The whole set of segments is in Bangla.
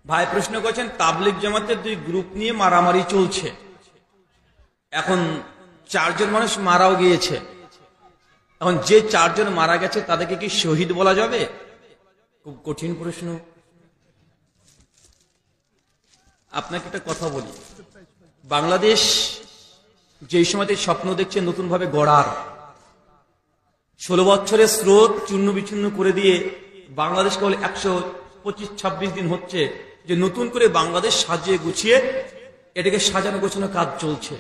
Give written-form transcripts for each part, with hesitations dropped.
ভাই প্রশ্ন করেছেন, তাবলিগ জামাতের দুই গ্রুপ নিয়ে মারামারি চলছে, এখন 4 জন মানুষ মারাও গিয়েছে। এখন যে 4 জন মারা গেছে তাদেরকে কি শহীদ বলা যাবে? খুব কঠিন প্রশ্ন। আপনাকে একটা কথা বলি, বাংলাদেশ যেই সময়তে স্বপ্ন দেখছে নতুন ভাবে গড়ার, 16 বছরের স্রোত চূর্ণ বিচূর্ণ করে দিয়ে বাংলাদেশ কেবল 125-26 দিন হচ্ছে যে নতুন করে বাংলাদেশ সাজিয়ে গুছিয়ে এটাকে সাজানো গোছানো কাজ চলছে।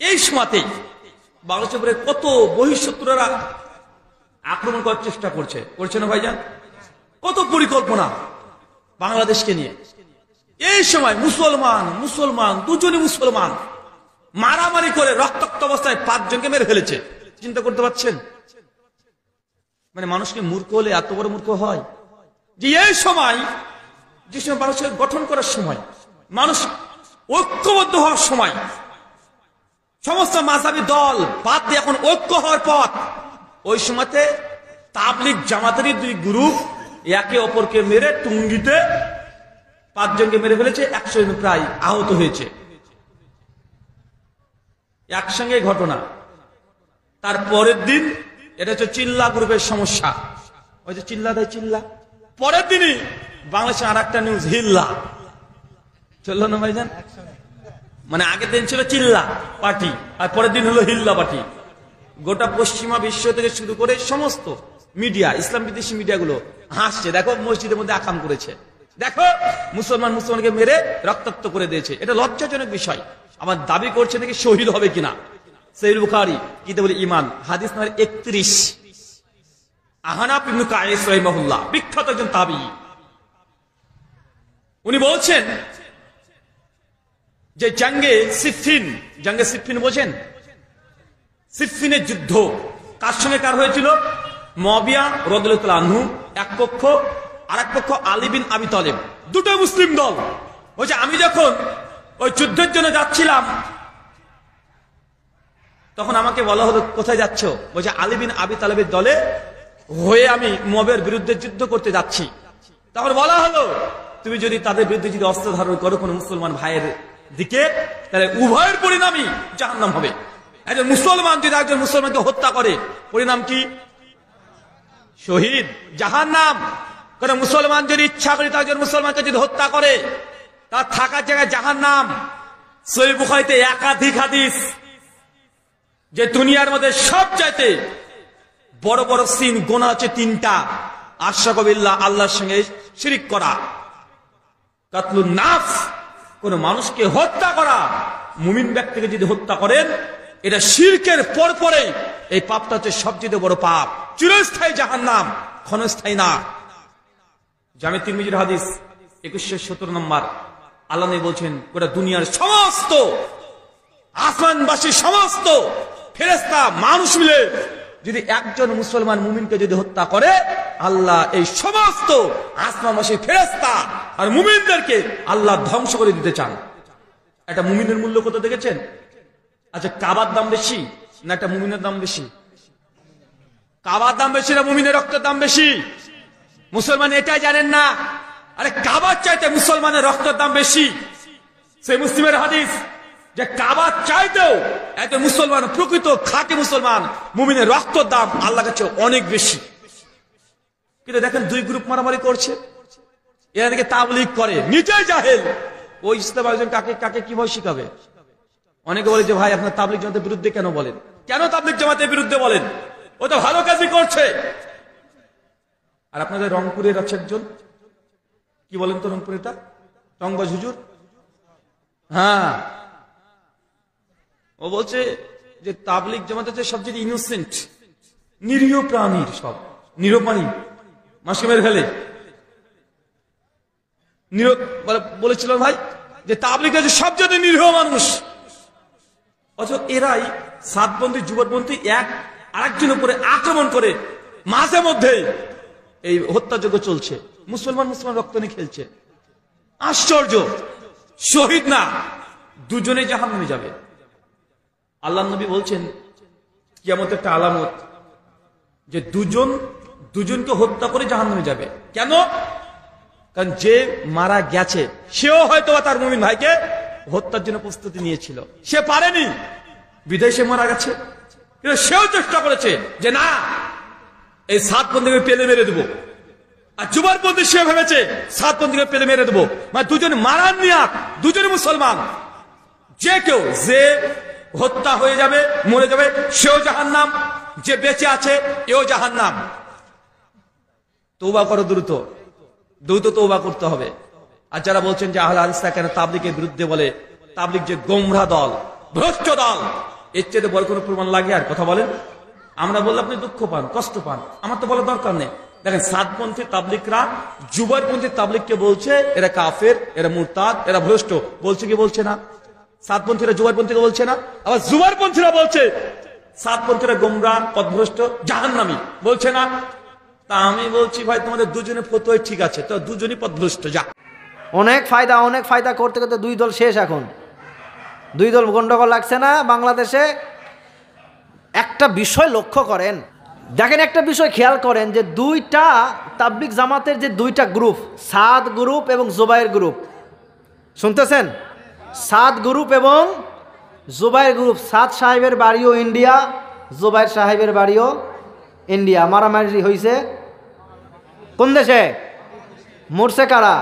এই সময়তেই বাংলাদেশের উপরে কত বহিঃশত্রুরা আক্রমণ করার চেষ্টা করছে না ভাইজান? কত পরিকল্পনা বাংলাদেশকে নিয়ে। এই সময় মুসলমান দুজনই মুসলমান মারামারি করে রক্তাক্ত অবস্থায় 5 জনকে মেরে ফেলেছে। চিন্তা করতে পারছেন? মানে মানুষকে মূর্খ হলে এত বড় মূর্খ হয় যে এই সময়, যে সময় মানুষকে গঠন করার সময়, মানুষ ঐক্যবদ্ধ হওয়ার সময়, সমস্ত মাযহাবী দল বাদ দিয়ে এখন ঐক্য হওয়ার পথ, ওই সময়তে তাবলিগ জামাতেরই 2 গ্রুপ একে অপরকে মেরে টুঙ্গিতে 5 জনকে মেরে ফেলেছে, 100 জন প্রায় আহত হয়েছে। একসঙ্গে ঘটনা। তার পরের দিন, এটা হচ্ছে চিল্লা গ্রুপের সমস্যা, ওই যে চিল্লা। পরের দিনই বাংলাদেশে আর একটা নিউজ, হিল্লা চললো না ভাইজান? মানে আগের দিন ছিল চিল্লা পার্টি আর পরের দিন হলো হিল্লা পার্টি। গোটা পশ্চিমা বিশ্ব থেকে শুরু করে সমস্ত মিডিয়া, ইসলাম বিদেশি মিডিয়াগুলো হাসছে, দেখো মসজিদের মধ্যে আকাম করেছে, দেখো মুসলমানকে মেরে রক্তাক্ত করে দিয়েছে। এটা লজ্জাজনক বিষয়। আমার দাবি করছে নাকি শহীদ হবে কিনা। সহিহ বুখারী কিতাবুল ঈমান হাদিস নম্বর 31, আহনাফ ইবনে কায়েস রাহিমাহুল্লাহ, বিখ্যাত একজন তাবী, উনি বলছেন যে জঙ্গে সিফফিন বোঝেন? সিফফিনের যুদ্ধ কার সঙ্গে কার হয়েছিল? মুয়াবিয়া রাদিয়াল্লাহু তাআলা আনহু এক পক্ষ, আর এক পক্ষ আলী বিন আবি তালেব, দুটো মুসলিম দল। বলছে আমি যখন ওই যুদ্ধের জন্য যাচ্ছিলাম তখন আমাকে বলা হলো কোথায় যাচ্ছ? বলছে আলী বিন আবি তালেবের দলে হয়ে আমি মুয়াবিয়ার বিরুদ্ধে যুদ্ধ করতে যাচ্ছি। তখন বলা হলো তুমি যদি তাদের বিরুদ্ধে যদি অস্ত্র ধারণ করো কোন মুসলমান ভাইয়ের দিকে, তাহলে উভয়ের পরিণামই জাহান্নাম হবে। একজন মুসলমান যদি একজন মুসলমানকে হত্যা করে, পরিণাম কি? শহীদ, জাহান্নাম। কোন মুসলমান যদি ইচ্ছা করে একজন মুসলমানকে যদি হত্যা করে, তার থাকার জায়গায় জাহান্নাম। সহিহ বুখারীতে একাধিক হাদিস যে দুনিয়ার মধ্যে সবচাইতে বড় বড় সিন গোনা হচ্ছে 3টা। আশরাকু বিল্লাহ, আল্লাহর সঙ্গে শিরিক করা, কাতলুন নাফস, কোন মানুষকে হত্যা করা। মুমিন ব্যক্তিকে যদি হত্যা করেন, এটা শিরকের পরে এই পাপটা হচ্ছে সবচেয়ে বড় পাপ, চিরস্থায়ী জাহান্নাম, ক্ষণস্থায়ী না। জামে তিরমিজির হাদিস 2117 নম্বর, আল্লাহ নবী বলছেন গোটা দুনিয়ার সমস্ত আসমানবাসী, সমস্ত ফেরেশতা মানুষ মিলে যদি একজন মুসলমান মুমিনকে যদি হত্যা করে, আল্লাহ এই সমস্ত আসমানবাসী ফেরেশতা আর মুমিনদেরকে আল্লাহ ধ্বংস করে দিতে চান। একটা মুমিনের মূল্য কত দেখেছেন? আচ্ছা, কাবার দাম বেশি না একটা মুমিনের দাম বেশি? কাবার দাম বেশি না মুমিনের রক্তের দাম বেশি? মুসলমান এটাই জানেন না। আরে কাবার চাইতে মুসলমানের রক্তের দাম বেশি। সেই মুসলিমের হাদিস যে কাবার চাইতেও একজন মুসলমান, প্রকৃত খাঁটি মুসলমান মুমিনের রক্তের দাম আল্লাহর কাছে অনেক বেশি। কিন্তু দেখেন 2 গ্রুপ মারামারি করছে, এরা দিকে তাবলীগ করে, নিজেই জাহেল। ওই ইসলাম একজন কাকে কি ভয় শিখাবে? অনেকে বলে যে ভাই আপনার তাবলীগ জামাতের বিরুদ্ধে কেন বলেন? কেন তাবলীগ জামাতের বিরুদ্ধে বলেন? ও তো ভালো কাজই করছে। আর আপনাদের রংপুরের আছে একজন, কি বলেন তো রংপুরেটা, রংবাজ হুজুর, হ্যাঁ, ও বলছে যে তাবলীগ জামাত হচ্ছে সবচেয়ে ইনোসেন্ট, নিরীহ প্রাণীর, সব নিরীহ প্রাণী মাসকে মেরে ফেলে। বলেছিল ভাই যে তাবলীগ হচ্ছে সবচেয়ে নিরীহ মানুষ। অথচ এরাই সাতবন্দী যুবকবন্দী এক আরেকজন উপরে আক্রমণ করে মাঝে মধ্যে এই হত্যাযজ্ঞ চলছে, মুসলমান রক্ত নিয়ে খেলছে। আশ্চর্য! শহীদ না, দুজনেই জাহান্নামে যাবে। আল্লাহ নবী বলছেন কিয়ামতের একটা আলামত যে দুজনকে হত্যা করে জাহান্নামে যাবে। কেন? কারণ যে মারা গেছে সেও হয়তো তার মুমিন ভাইকে হত্যার জন্য প্রস্তুতি নিয়েছিল, সে পারেনি, বিদেশে মারা গেছে, কিন্তু সেও চেষ্টা করেছে যে না, এই সাতপন্থীকে পেলে মেরে দেবো। আর জুবারপন্থী সে ভেবেছে সাতপন্থীকে পেলে মেরে দেবো, মানে দুজন মারার নিয়াত, দুজনে মুসলমান। যে কেউ যে হত্যা হয়ে যাবে, মরে যাবে, সেও জাহান্নাম, যে বেঁচে আছে এও জাহান্নাম। তওবা করো, দ্রুত দ্রুত তওবা করতে হবে। আর যারা বলছেন যে আহলে হাদিসরা কেন তাবলীগের বিরুদ্ধে বলে, তাবলীগ যে গোমরা দল, ভ্রষ্ট দল, এর চেয়ে বড় কোনো প্রমাণ লাগে আর কথা বলেন? আমরা বললে আপনি দুঃখ পান, কষ্ট পান, আমার তো বলার দরকার নেই। দেখেন সাতপন্থী তাবলীগরা জুবাইরপন্থী তাবলীগকে বলছে এরা কাফের, এরা মুরতাদ, এরা ভ্রষ্ট, বলছে কি বলছে না? সাতপন্থীরা জুবাইরপন্থীকে বলছে না? আবার জুবাইরপন্থীরা বলছে সাতপন্থীরা গোমরা, পথভ্রষ্ট, জাহান্নামী, বলছে না? তা আমি বলছি ভাই তোমাদের দুজনে ফতোয়াই ঠিক আছে, তো দুজনই পথভ্রষ্ট। যা অনেক ফায়দা করতে করতে দুই দল শেষ। এখন দুই দল গন্ডগোল লাগছে না বাংলাদেশে? একটা বিষয় লক্ষ্য করেন, দেখেন একটা বিষয় খেয়াল করেন যে দুইটা তাবলীগ জামাতের যে দুইটা গ্রুপ, সাদ গ্রুপ এবং জুবাইর গ্রুপ, শুনতেছেন? সাদ গ্রুপ এবং জুবাইর গ্রুপ। সাদ সাহেবের বাড়িও ইন্ডিয়া, জুবাইর সাহেবের বাড়িও ইন্ডিয়া। মারামারি হয়েছে কোন দেশে? মরছে কারা?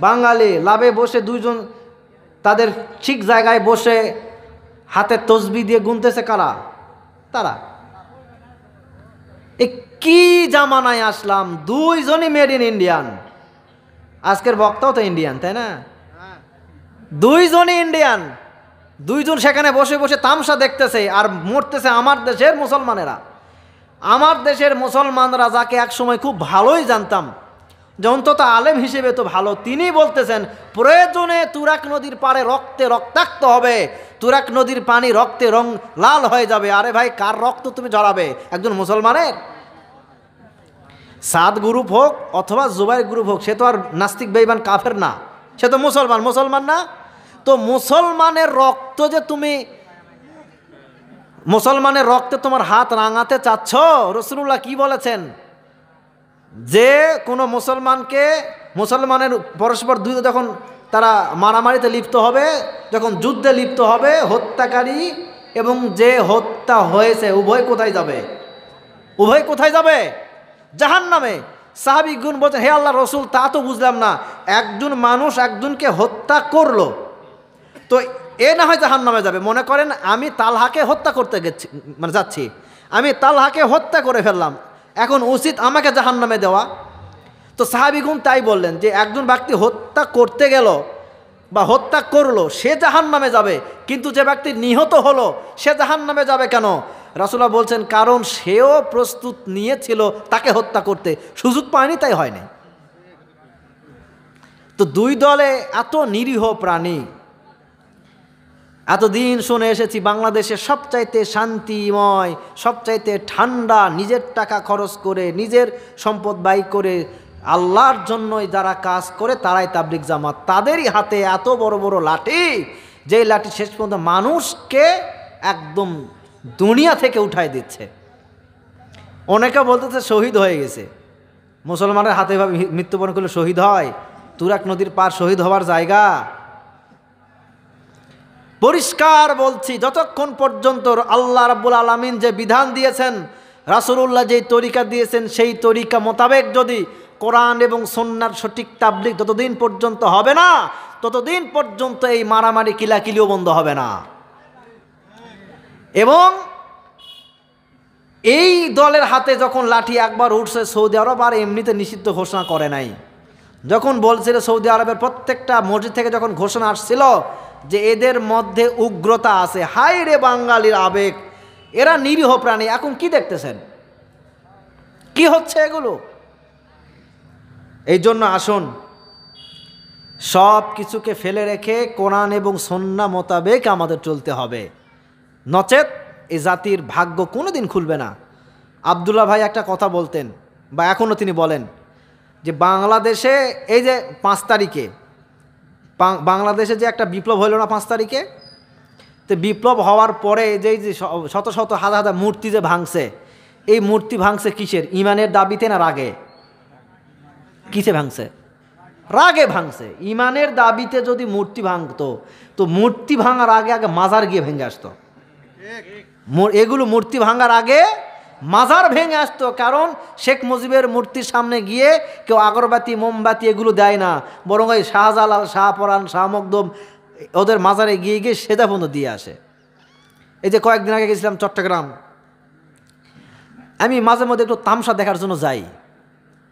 বাঙালি। লাভে বসে দুইজন তাদের ঠিক জায়গায় বসে হাতে তসবি দিয়ে গুনতেছে কারা? তারা। এ কি জামানায় আসলাম, দুইজনই মেড ইন ইন্ডিয়ান। আজকের বক্তাও তো ইন্ডিয়ান, তাই না? দুইজনই ইন্ডিয়ান, দুইজন সেখানে বসে বসে তামসা দেখতেছে আর মরতেছে আমার দেশের মুসলমানেরা। আমার দেশের মুসলমানরা যাকে একসময় খুব ভালোই জানতাম, যে অন্তত আলেম হিসেবে তো ভালো, তিনি বলতেছেন প্রয়োজনে তুরাক নদীর পাড়ে রক্তে রক্তাক্ত হবে, তুরাক নদীর পানি রক্তে রং লাল হয়ে যাবে। আরে ভাই, কার রক্ত তুমি ঝরাবে? একজন মুসলমানের। সাদ গ্রুপ হোক অথবা জুবাইর গ্রুপ হোক, সে তো আর নাস্তিক বেঈমান কাফের না, সে তো মুসলমান না? তো মুসলমানের রক্ত যে তুমি, মুসলমানের রক্তে তোমার হাত রাঙাতে চাচ্ছ? রাসূলুল্লাহ কি বলেছেন? যে কোনো মুসলমানের পরস্পর দুই যখন তারা মারামারিতে লিপ্ত হবে, যখন যুদ্ধে লিপ্ত হবে, হত্যাকারী এবং যে হত্যা হয়েছে উভয় কোথায় যাবে? উভয় কোথায় যাবে? জাহান্নামে। সাহাবীগণ বলছেন, হে আল্লাহর রাসূল, তা তো বুঝলাম না, একজন মানুষ একজনকে হত্যা করলো, তো এ না হয় জাহান্নামে যাবে। মনে করেন আমি তালহাকে হত্যা করতে যাচ্ছি, আমি তালহাকে হত্যা করে ফেললাম, এখন উচিত আমাকে জাহান্নামে দেওয়া? তো সাহাবীগণ তাই বললেন যে একজন ব্যক্তি হত্যা করতে গেল বা হত্যা করলো, সে জাহান্নামে যাবে, কিন্তু যে ব্যক্তি নিহত হলো সে জাহান্নামে যাবে কেন? রাসূলুল্লাহ বলছেন, কারণ সেও প্রস্তুত নিয়েছিল তাকে হত্যা করতে, সুযোগ পায়নি, তাই হয়নি। তো দুই দলে এত নিরীহ প্রাণী। এতদিন শুনে এসেছি বাংলাদেশে সবচাইতে শান্তিময়, সবচাইতে ঠান্ডা, নিজের টাকা খরচ করে, নিজের সম্পদ ব্যয় করে আল্লাহর জন্যই যারা কাজ করে তারাই তাবলীগ জামাত। তাদেরই হাতে এত বড় বড় লাঠি, যেই লাঠি শেষ পর্যন্ত মানুষকে একদম দুনিয়া থেকে উঠাই দিচ্ছে। অনেকে বলতেছে শহীদ হয়ে গেছে। মুসলমানের হাতে এভাবে মৃত্যুবরণ করলে শহীদ হয়? তুরাক নদীর পার শহীদ হওয়ার জায়গা? পরিষ্কার বলছি, যতক্ষণ পর্যন্ত আল্লাহ রাব্বুল আলামিন যে বিধান দিয়েছেন, রাসূলুল্লাহ যেই তরিকা দিয়েছেন, সেই তরিকা মোতাবেক যদি কোরআন এবং সুন্নাহর সঠিক তাবলীগ যতদিন পর্যন্ত হবে না, ততদিন পর্যন্ত এই মারামারি কিলাকিলিও বন্ধ হবে না। এবং এই দলের হাতে যখন লাঠি একবার উঠছে, সৌদি আরব আর এমনিতে নিষিদ্ধ ঘোষণা করে নাই। যখন বলছিল সৌদি আরবের প্রত্যেকটা মসজিদ থেকে যখন ঘোষণা আসছিল যে এদের মধ্যে উগ্রতা আছে, হায় রে বাঙালির আবেগ, এরা নিরীহ প্রাণী, এখন কি দেখতেছেন কি হচ্ছে এগুলো? এই জন্য আসুন সব কিছুকে ফেলে রেখে কোরআন এবং সুন্নাহ মোতাবেক আমাদের চলতে হবে, নচেত এই জাতির ভাগ্য কোনোদিন খুলবে না। আব্দুল্লাহ ভাই একটা কথা বলতেন, বা এখনও তিনি বলেন, যে বাংলাদেশে এই যে 5 তারিখে বাংলাদেশে যে একটা বিপ্লব হইল না 5 তারিখে, তো বিপ্লব হওয়ার পরে যে শত শত হাজার হাজার মূর্তি যে ভাঙছে, এই মূর্তি ভাঙছে কিসের? ইমানের দাবিতে না রাগে? কিসে ভাঙছে? রাগে ভাঙছে। ইমানের দাবিতে যদি মূর্তি ভাঙতো তো মূর্তি ভাঙার আগে আগে মাজার গিয়ে ভেঙে আসতো। এগুলো মূর্তি ভাঙার আগে মাজার ভেঙে আসতো। কারণ শেখ মুজিবের মূর্তির সামনে গিয়ে কেউ আগরবাতি মোমবাতি এগুলো দেয় না, বরং ওই শাহজালাল, শাহপরান, শাহ মকদম ওদের মাজারে গিয়ে গিয়ে সেদা পর্যন্ত দিয়ে আসে। এই যে কয়েকদিন আগে গেছিলাম চট্টগ্রাম, আমি মাঝে মধ্যে একটু তামসা দেখার জন্য যাই,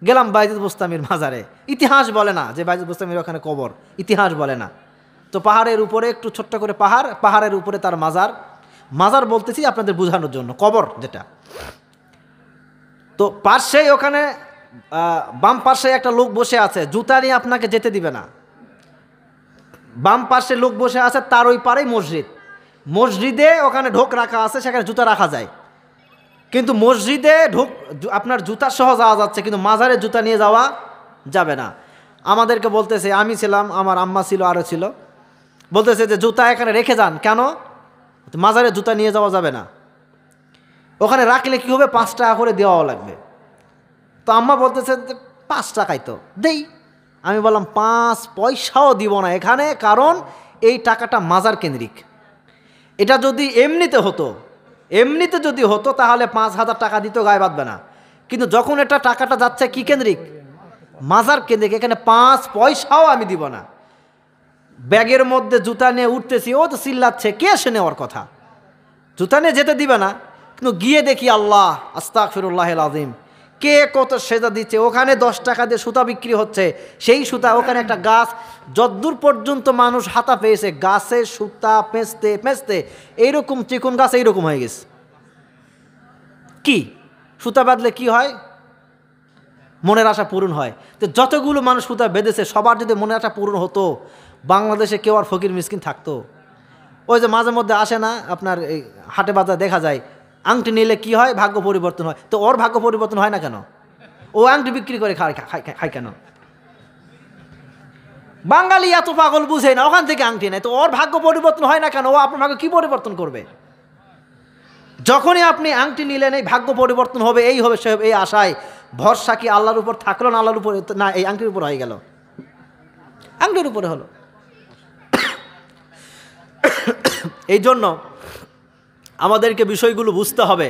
গেলাম বাইজিদ বোস্তামির মাজারে। ইতিহাস বলে না যে বাইজিদ বোস্তামির ওখানে কবর, ইতিহাস বলে না। তো পাহাড়ের উপরে একটু ছোট্ট করে পাহাড়ের উপরে তার মাজার। মাজার বলতেছি আপনাদের বোঝানোর জন্য, কবর যেটা। তো পার্শ্বেই ওখানে বাম পার্শ্বে একটা লোক বসে আছে, জুতা নিয়ে আপনাকে যেতে দিবে না। বাম পার্শ্বে লোক বসে আছে, তার ওই পারেই মসজিদ। মসজিদে ওখানে ঢোক রাখা আছে, সেখানে জুতা রাখা যায়, কিন্তু মসজিদে আপনার জুতা সহ যাওয়া যাচ্ছে, কিন্তু মাজারে জুতা নিয়ে যাওয়া যাবে না। আমাদেরকে বলতেছে, আমি ছিলাম, আমার আম্মা ছিল, আরও ছিল, বলতেছে যে জুতা এখানে রেখে যান। কেন? মাজারে জুতা নিয়ে যাওয়া যাবে না, ওখানে রাখলে কি হবে, 5 টাকা করে দেওয়াও লাগবে। তো আম্মা বলতেছে যে 5 টাকাই তো দেই। আমি বললাম 5 পয়সাও দিব না এখানে, কারণ এই টাকাটা মাজার কেন্দ্রিক। এটা যদি এমনিতে যদি হতো তাহলে 5,000 টাকা দিতেও গায়ে বাঁধবে না, কিন্তু যখন এটা টাকাটা যাচ্ছে কি কেন্দ্রিক, মাজার কেন্দ্রিক, এখানে 5 পয়সাও আমি দিব না। ব্যাগের মধ্যে জুতা নিয়ে উঠতেছি, ও তো চিল্লাচ্ছে, কে এসে নেওয়ার কথা, জুতা নিয়ে যেতে দিবে না। কিন্তু গিয়ে দেখি আল্লাহ আস্তাগফিরুল্লাহিল আযীম, কে কত সেজা দিচ্ছে। ওখানে 10 টাকা দিয়ে সুতা বিক্রি হচ্ছে, সেই সুতা ওখানে একটা গাছ, যদ্দূর পর্যন্ত মানুষ হাতা পেয়েছে, গাছের সুতা পেঁচতে পেঁচতে এইরকম চিকন গাছ এইরকম হয়ে গেছে। কি সুতা বাঁধলে কি হয়? মনের আশা পূরণ হয়। তো যতগুলো মানুষ সুতা বেঁধেছে, সবার যদি মনের আশা পূরণ হতো, বাংলাদেশে কেউ আর ফকির মিসকিন থাকতো? ওই যে মাঝে মধ্যে আসে না আপনার এই হাটে বাজার দেখা যায়, আংটি নিলে কি হয়, ভাগ্য পরিবর্তন হয়। তো ওর ভাগ্য পরিবর্তন হয় না কেন? ও আংটি বিক্রি করে খায় কেন? বাঙালি এত পাগল বুঝে না, ওখান থেকে আংটি নেয়, তো ওর ভাগ্য পরিবর্তন হয় না কেন? ও আপনার ভাগ্য কি পরিবর্তন করবে? যখনই আপনি আংটি নিলেন, এই ভাগ্য পরিবর্তন হবে, এই হবে, সে হবে, এই আশায় ভরসা কি আল্লাহর উপর থাকলো না আল্লাহর উপর? না, এই আংটির উপর হয়ে গেল, আংটির উপরে হলো। এই জন্য আমাদেরকে বিষয়গুলো বুঝতে হবে।